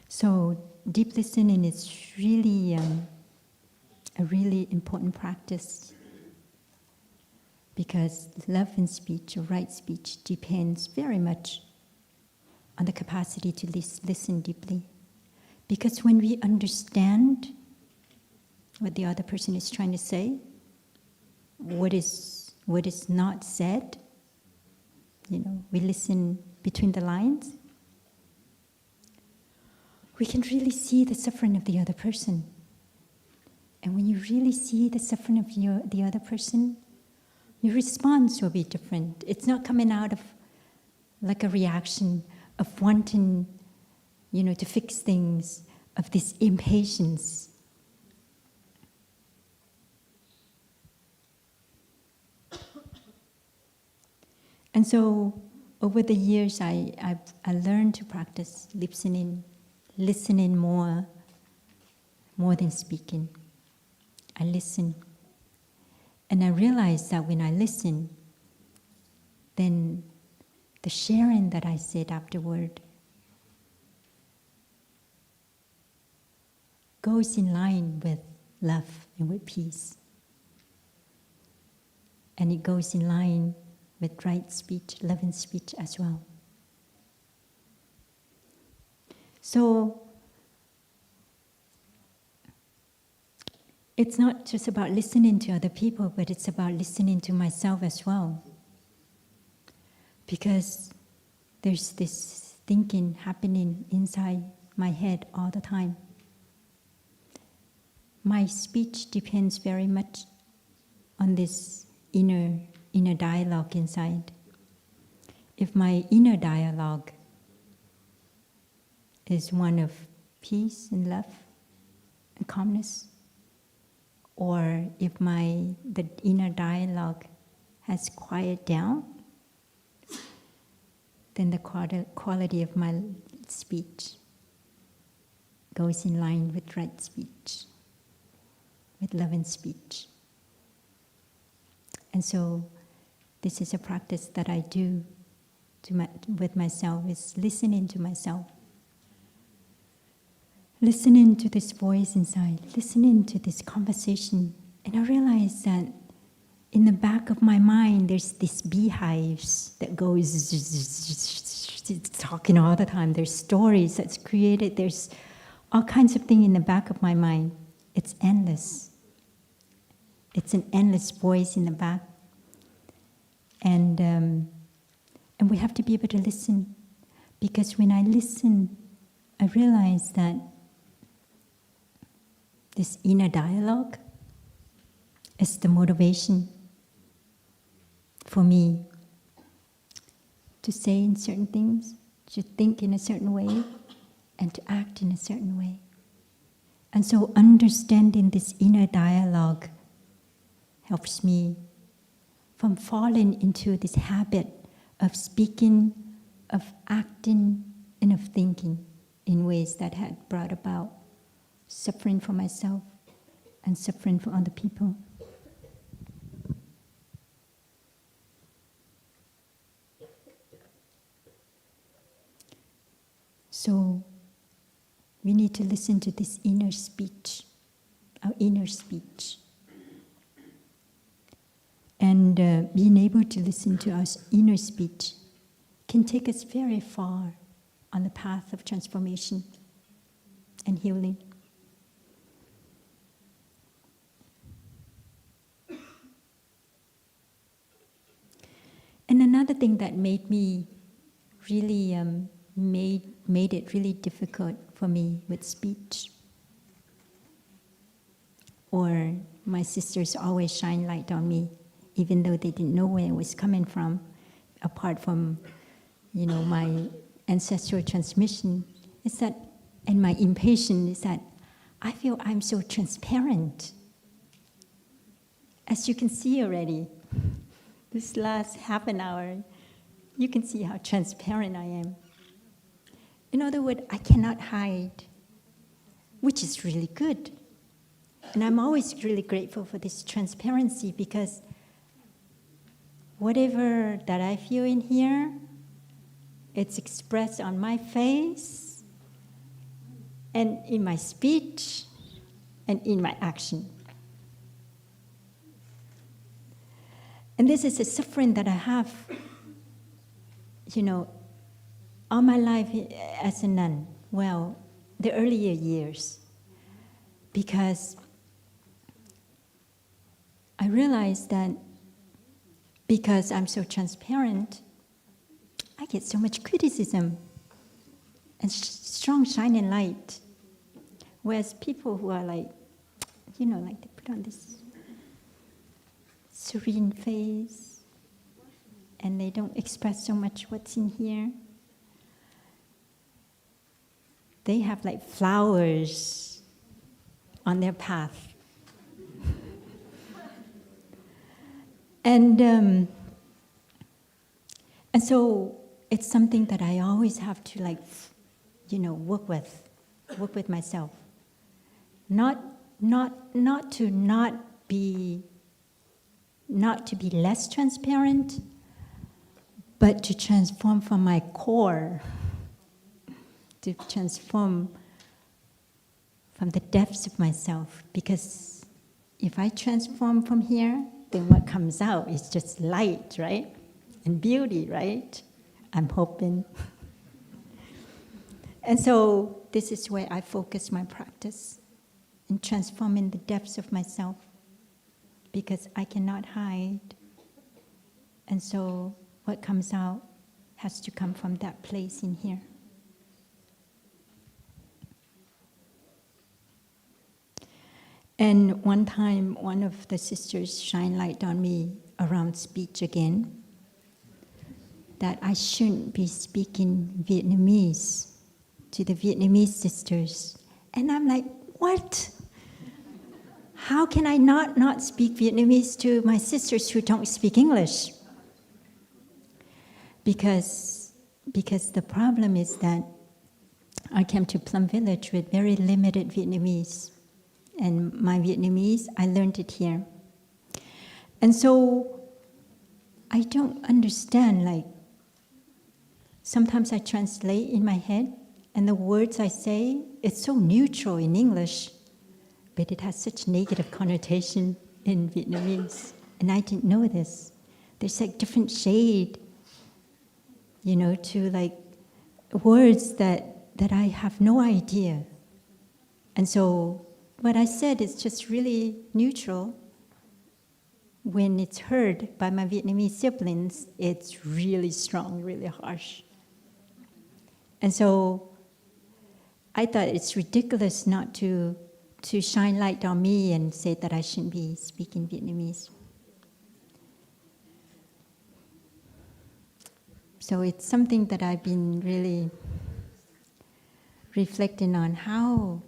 So deep listening is really a really important practice, because love and speech, or right speech, depends very much on the capacity to listen deeply. Because when we understand what the other person is trying to say, what is not said, we listen between the lines, we can really see the suffering of the other person. And when you really see the suffering of the other person, your response will be different. It's not coming out of like a reaction of wanting, to fix things, of this impatience. And so, over the years, I learned to practice listening more than speaking. I listen. And I realized that when I listen, then the sharing that I said afterward goes in line with love and with peace. And it goes in line with right speech, loving speech as well. So, it's not just about listening to other people, but it's about listening to myself as well. Because there's this thinking happening inside my head all the time. My speech depends very much on this inner dialogue inside. If my inner dialogue is one of peace and love and calmness, or if the inner dialogue has quieted down, then the quality of my speech goes in line with right speech, with love and speech. And so this is a practice that I do with myself, is listening to myself. Listening to this voice inside, listening to this conversation. And I realize that in the back of my mind, there's these beehives that goes talking all the time. There's stories that's created. There's all kinds of things in the back of my mind. It's endless. It's an endless voice in the back. And we have to be able to listen. Because when I listen, I realize that this inner dialogue is the motivation for me to say in certain things, to think in a certain way, and to act in a certain way. And so understanding this inner dialogue helps me from falling into this habit of speaking, of acting, and of thinking in ways that had brought about suffering for myself and suffering for other people. So we need to listen to this inner speech, our inner speech. And being able to listen to our inner speech can take us very far on the path of transformation and healing. And another thing that made me really made it really difficult for me with speech, or my sisters always shine light on me, even though they didn't know where it was coming from, apart from, my ancestral transmission, is that, and my impatience is that I feel I'm so transparent. As you can see already, this last half an hour, you can see how transparent I am. In other words, I cannot hide, which is really good. And I'm always really grateful for this transparency, because whatever that I feel in here, it's expressed on my face, and in my speech, and in my action. And this is a suffering that I have, all my life as a nun. Well, the earlier years. Because I realized that because I'm so transparent, I get so much criticism and strong shining light. Whereas people who are like they put on this serene face and they don't express so much what's in here. They have like flowers on their path. And so it's something that I always have to work with myself. Not to be less transparent, but to transform from my core, to transform from the depths of myself. Because if I transform from here, then what comes out is just light, right? And beauty, right? I'm hoping. And so this is where I focus my practice, in transforming the depths of myself, because I cannot hide. And so what comes out has to come from that place in here. And one time, one of the sisters shined light on me around speech again, that I shouldn't be speaking Vietnamese to the Vietnamese sisters. And I'm like, what? How can I not speak Vietnamese to my sisters who don't speak English? Because the problem is that I came to Plum Village with very limited Vietnamese. And my Vietnamese, I learned it here. And so I don't understand, sometimes I translate in my head, and the words I say, it's so neutral in English, but it has such negative connotation in Vietnamese. And I didn't know this. There's different shade, to words that I have no idea. And so what I said is just really neutral. When it's heard by my Vietnamese siblings, it's really strong, really harsh. And so I thought it's ridiculous not to shine light on me and say that I shouldn't be speaking Vietnamese. So it's something that I've been really reflecting on, how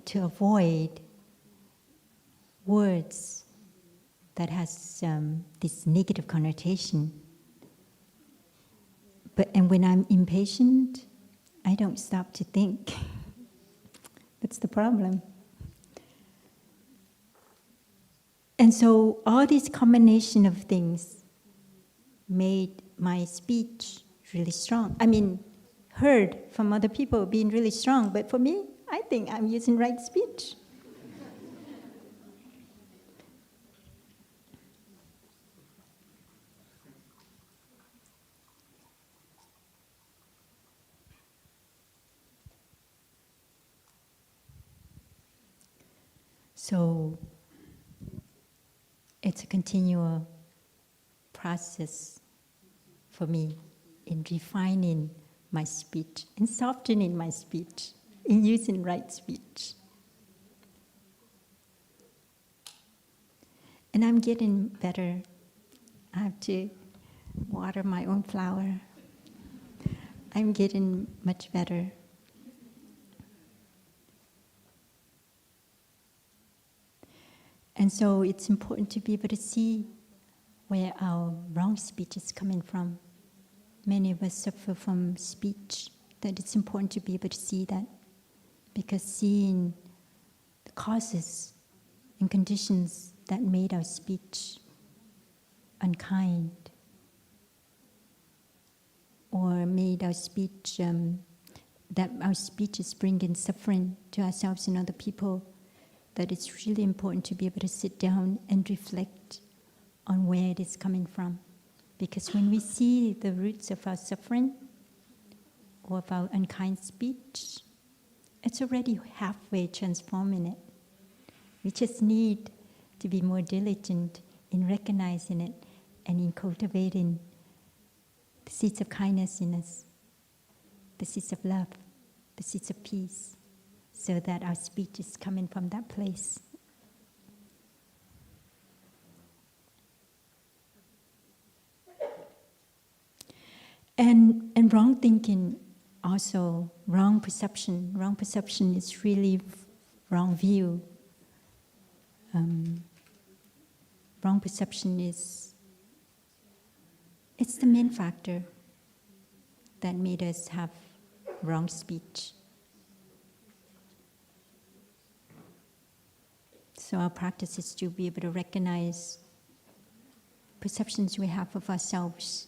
to avoid words that has this negative connotation. And when I'm impatient, I don't stop to think. That's the problem. And so all this combination of things made my speech really strong. I mean, heard from other people being really strong, but for me, I think I'm using right speech. So it's a continual process for me in refining my speech, in softening my speech, in using right speech. And I'm getting better. I have to water my own flower. I'm getting much better. And so it's important to be able to see where our wrong speech is coming from. Many of us suffer from speech, that it's important to be able to see that, because seeing the causes and conditions that made our speech unkind or made our speech, that our speech is bringing suffering to ourselves and other people, that it's really important to be able to sit down and reflect on where it is coming from. Because when we see the roots of our suffering or of our unkind speech, it's already halfway transforming it. We just need to be more diligent in recognizing it and in cultivating the seeds of kindness in us, the seeds of love, the seeds of peace, so that our speech is coming from that place. And wrong thinking, also wrong perception. Wrong perception is really wrong view. Wrong perception it's the main factor that made us have wrong speech. So our practice is to be able to recognize perceptions we have of ourselves.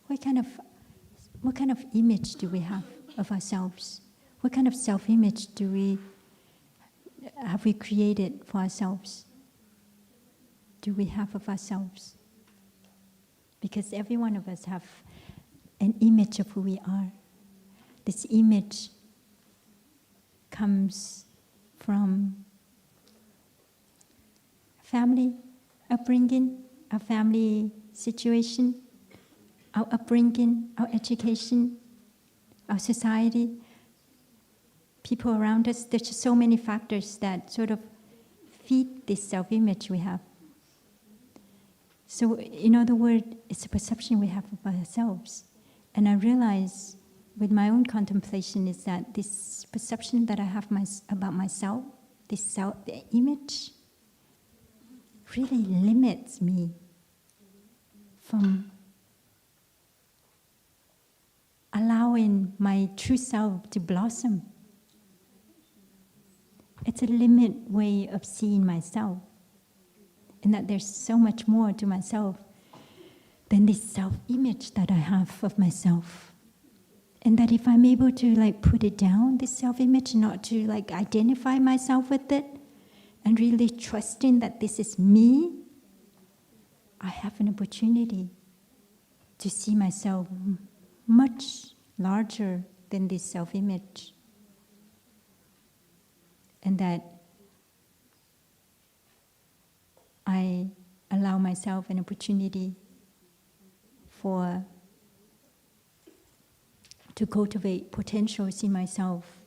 What kind of image do we have of ourselves? What kind of self-image have we created for ourselves? Do we have of ourselves? Because every one of us have an image of who we are. This image comes from family upbringing, our family situation, our upbringing, our education, our society, people around us. There's just so many factors that sort of feed this self-image we have. So, in other words, it's a perception we have of ourselves. And I realize with my own contemplation is that this perception that I have about myself, this self-image, really limits me from allowing my true self to blossom. It's a limit way of seeing myself. And that there's so much more to myself than this self-image that I have of myself. And that if I'm able to put it down, this self-image, not to identify myself with it, and really trusting that this is me, I have an opportunity to see myself much larger than this self-image. And that I allow myself an opportunity to cultivate potentials in myself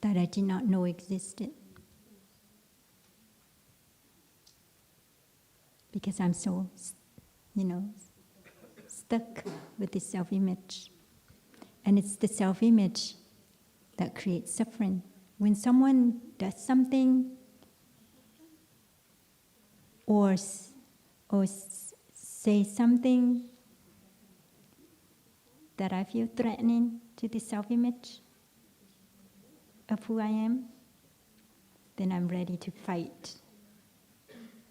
that I did not know existed. Because I'm so, stuck with this self-image. And it's the self-image that creates suffering. When someone does something or say something that I feel threatening to the self-image of who I am, then I'm ready to fight.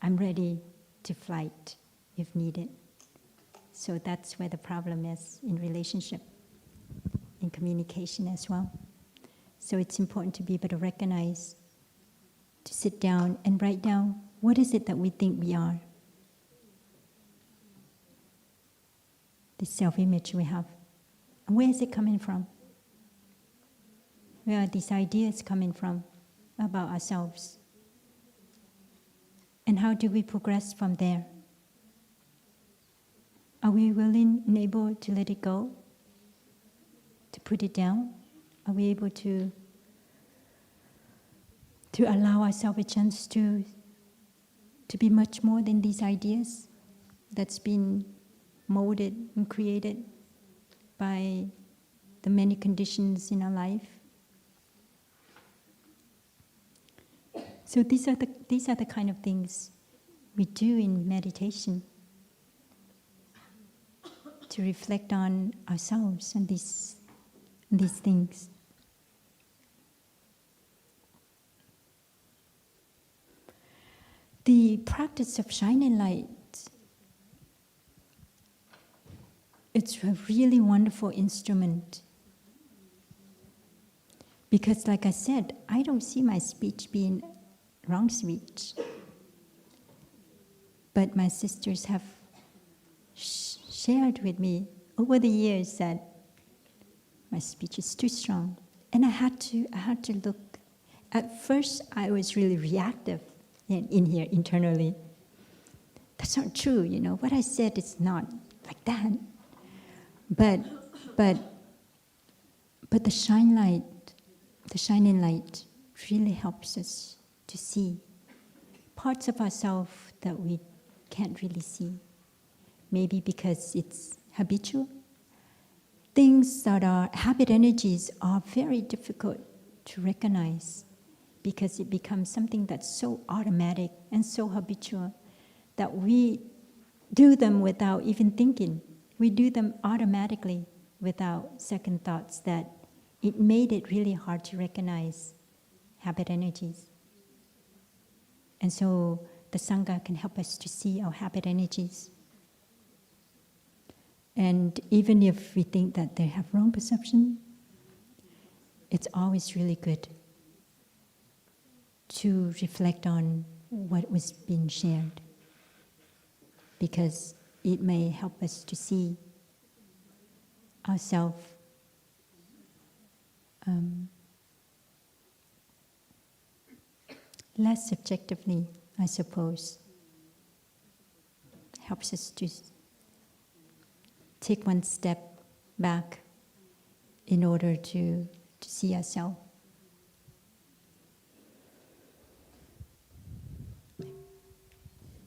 I'm ready to fight if needed. So that's where the problem is in relationship, in communication as well. So it's important to be able to recognize, to sit down and write down, what is it that we think we are? The self-image we have. And where is it coming from? Where are these ideas coming from about ourselves? And how do we progress from there? Are we willing and able to let it go? To put it down? Are we able to allow ourselves a chance to be much more than these ideas that's been molded and created by the many conditions in our life? So these are the kind of things we do in meditation, to reflect on ourselves and these things. The practice of shining light it's a really wonderful instrument. Because like I said, I don't see my speech being wrong speech. But my sisters have shared with me over the years that my speech is too strong. And I had to look. At first, I was really reactive in here internally. That's not true, you know. What I said is not like that. But the shining light really helps us to see parts of ourselves that we can't really see. Maybe because it's habitual. Things that are habit energies are very difficult to recognize because it becomes something that's so automatic and so habitual that we do them without even thinking. We do them automatically without second thoughts, that it made it really hard to recognize habit energies. And so the Sangha can help us to see our habit energies. And even if we think that they have wrong perception, it's always really good to reflect on what was being shared, because it may help us to see ourselves less subjectively, I suppose. Helps us to take one step back in order to see ourselves